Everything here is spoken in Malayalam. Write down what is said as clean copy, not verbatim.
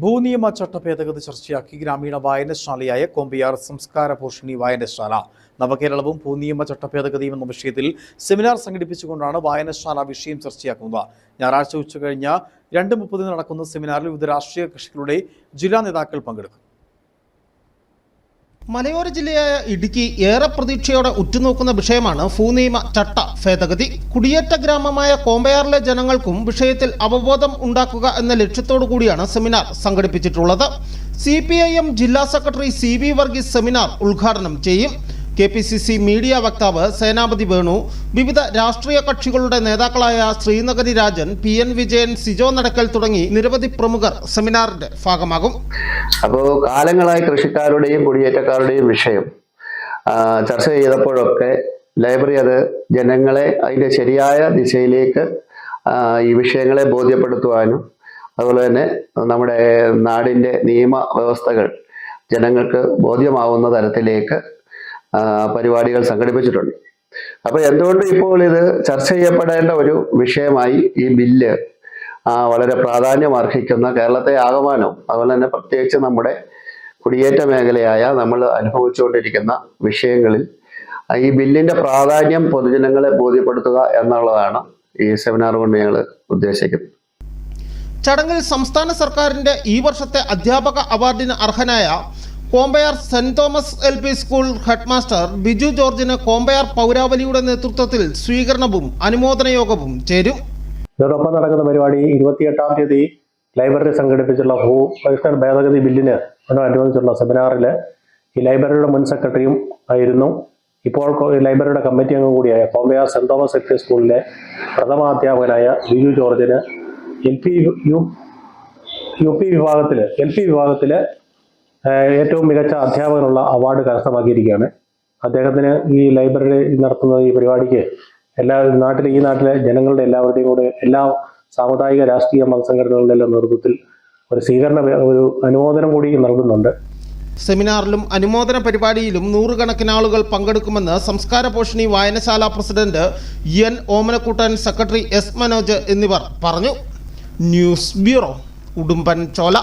ഭൂനിയമ ചട്ടഭേദഗതി ചർച്ചയാക്കി ഗ്രാമീണ വായനശാലയായ കൊമ്പിയാർ സംസ്കാര പോഷിണി വായനശാല നവകേരളവും ഭൂനിയമ ചട്ടഭേദഗതിയും എന്ന വിഷയത്തിൽ സെമിനാർ സംഘടിപ്പിച്ചുകൊണ്ടാണ് വായനശാല വിഷയം ചർച്ചയാക്കുന്നത്. ഞായറാഴ്ച ഉച്ചകഴിഞ്ഞ് 2:30 നടക്കുന്ന സെമിനാറിൽ വിവിധ രാഷ്ട്രീയ കക്ഷികളുടെ ജില്ലാ നേതാക്കൾ പങ്കെടുക്കും. മലയോര ജില്ലയായ ഇടുക്കി ഏറെ പ്രതീക്ഷയോടെ ഉറ്റുനോക്കുന്ന വിഷയമാണ് ഭൂനിയമ ചട്ട ഭേദഗതി. കുടിയേറ്റ ഗ്രാമമായ കോമ്പയാറിലെ ജനങ്ങൾക്കും വിഷയത്തിൽ അവബോധം ഉണ്ടാക്കുക എന്ന ലക്ഷ്യത്തോടു കൂടിയാണ് സെമിനാർ സംഘടിപ്പിച്ചിട്ടുള്ളത്. CPIM ജില്ലാ സെക്രട്ടറി CB വർഗീസ് സെമിനാർ ഉദ്ഘാടനം ചെയ്യും. KPCC മീഡിയ വക്താവ് സേനാപതി വേണു, വിവിധ രാഷ്ട്രീയ കക്ഷികളുടെ നേതാക്കളായ ശ്രീനഗരി രാജൻ, PN വിജയൻ, സിജോ നടക്കൽ തുടങ്ങി നിരവധി പ്രമുഖർ സെമിനാറിന്റെ ഭാഗമാകും. അപ്പോൾ കാലങ്ങളായി കൃഷിക്കാരുടെയും കുടിയേറ്റക്കാരുടെയും വിഷയം ചർച്ച ചെയ്തപ്പോഴൊക്കെ ലൈബ്രറി അത് ജനങ്ങളെ അതിൻ്റെ ശരിയായ ദിശയിലേക്ക് ഈ വിഷയങ്ങളെ ബോധ്യപ്പെടുത്തുവാനും അതുപോലെ തന്നെ നമ്മുടെ നാടിൻ്റെ നിയമ വ്യവസ്ഥകൾ ജനങ്ങൾക്ക് ബോധ്യമാവുന്ന തരത്തിലേക്ക് പരിപാടികൾ സംഘടിപ്പിച്ചിട്ടുണ്ട്. അപ്പോൾ എന്തുകൊണ്ട് ഇപ്പോൾ ഇത് ചർച്ച ചെയ്യപ്പെടേണ്ട ഒരു വിഷയമായി ഈ ബില്ല് വളരെ പ്രാധാന്യം അർഹിക്കുന്ന കേരളത്തെ ആകമാനം അതുപോലെ തന്നെ പ്രത്യേകിച്ച് നമ്മുടെ കുടിയേറ്റ മേഖലയായ നമ്മൾ അനുഭവിച്ചുകൊണ്ടിരിക്കുന്ന വിഷയങ്ങളിൽ ഈ ബില്ലിന്റെ പ്രാധാന്യം പൊതുജനങ്ങളെ ബോധ്യപ്പെടുത്തുക എന്നുള്ളതാണ് ഈ സെമിനാർ കൊണ്ട് ഞങ്ങൾ ഉദ്ദേശിക്കുന്നത്. ചടങ്ങിൽ സംസ്ഥാന സർക്കാരിന്റെ ഈ വർഷത്തെ അധ്യാപക അവാർഡിന് അർഹനായ Kombayar saint Thomas LP school headmaster Biju ജോർജിന് കോമ്പയാർ പൗരാവലിയുടെ നേതൃത്വത്തിൽ സ്വീകരണവും അനുമോദന യോഗവും ചേരും. ഇതോടൊപ്പം നടക്കുന്ന പരിപാടി 28-ാം തീയതി ലൈബ്രറി സംഘടിപ്പിച്ചുള്ള ഭൂപരിഷ്കരണ ഭേദഗതി ബില്ലിന് അനുബന്ധിച്ചുള്ള സെമിനാറിൽ ഈ ലൈബ്രറിയുടെ മുൻ സെക്രട്ടറിയും ആയിരുന്നു, ഇപ്പോൾ ലൈബ്രറിയുടെ കമ്മിറ്റി അംഗം കൂടിയായ കോമ്പയാർ സെന്റ് തോമസ് LP സ്കൂളിലെ പ്രഥമാധ്യാപകനായ ബിജു ജോർജിന് LP വിഭാഗത്തിൽ ഏറ്റവും മികച്ച അധ്യാപകനുള്ള അവാർഡ് കരസ്ഥമാക്കിയിരിക്കുകയാണ്. അദ്ദേഹത്തിന് ഈ ലൈബ്രറി നടത്തുന്ന ഈ പരിപാടിക്ക് ഈ നാട്ടിലെ ജനങ്ങളുടെ എല്ലാവരുടെയും കൂടെ എല്ലാ സാമുദായിക രാഷ്ട്രീയ മതസംഘടനകളുടെ നേതൃത്വത്തിൽ ഒരു അനുമോദനം കൂടി നൽകുന്നുണ്ട്. സെമിനാറിലും അനുമോദന പരിപാടിയിലും 100 കണക്കിന് ആളുകൾ പങ്കെടുക്കുമെന്ന് സംസ്കാര പോഷിണി വായനശാല president N Omanakuttan, secretary S Manoj എന്നിവർ പറഞ്ഞു. News bureau, Udumbanchola.